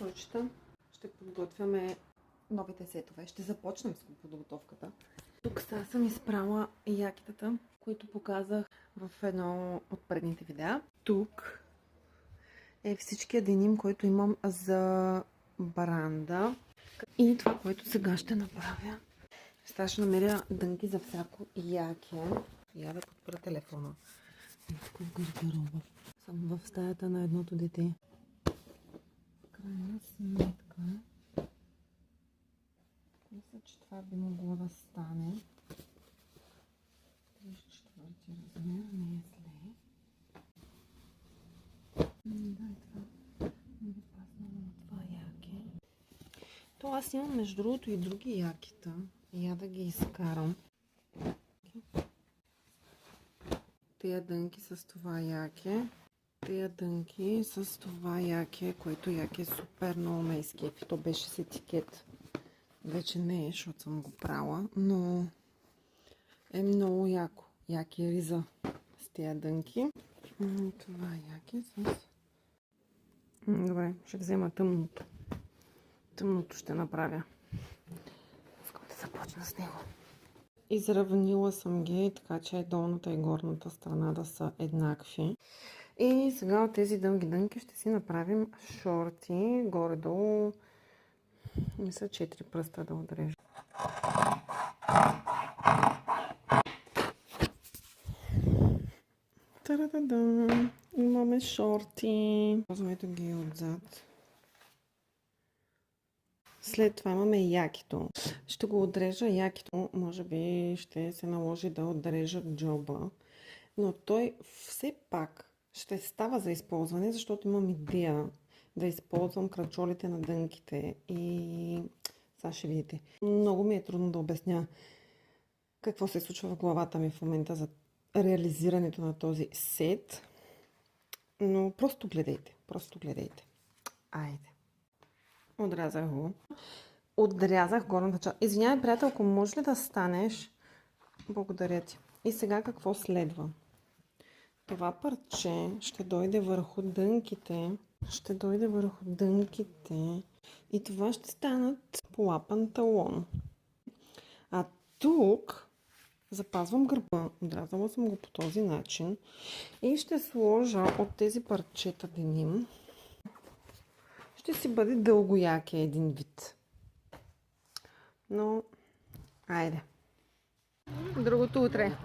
Момчета, ще подготвяме новите сетове. Ще започнем с подготовката. Тук сега съм изправила якитата, които показах в едно от предните видеа. Тук е всичкия деним, който имам за баранда. И това, което сега ще направя. Сега ще намеря дънки за всяко яке. Я да подпра телефона. Тук в гардероба. Съм в стаята на едното дете. Крайна сметка. Мисля, че това би могло да стане. 34 размер, не е зле. Да, това не би паснало на това яке. То аз имам между другото и други якита. Я да ги изкарам. Тия дънки с това яке. Тия дънки с това яке, което яке е супер много ме изкепи. То беше с етикет. Вече не е, защото съм го прала, но е много яко. Яке риза с тия дънки. Това яке с... Добре, ще взема тъмното. Тъмното ще направя. Искам да започна с него. Изравнила съм ги, така че долната и горната страна да са еднакви. И сега от тези дълги дънки ще си направим шорти. Горе-долу, мисля, 4 пръста да отрежа. Та-да-да-да! Имаме шорти. Ползвайте ги отзад. След това имаме якито. Ще го отрежа якито. Може би ще се наложи да отрежа джоба. Но той все пак ще става за използване, защото имам идея да използвам крачолите на дънките. И сега ще видите. Много ми е трудно да обясня какво се случва в главата ми в момента за реализирането на този сет. Но просто гледайте. Просто гледайте. Айде. Отрязах го. Отрязах горната част. Извинявай, приятелко, може ли да станеш? Благодаря ти. И сега какво следва? Това парче ще дойде върху дънките. Ще дойде върху дънките. И това ще станат пола панталон. А тук запазвам гърба. Отрязала съм го по този начин. И ще сложа от тези парчета деним. Ще си бъде дългояке един вид. Но, айде. Другото утре.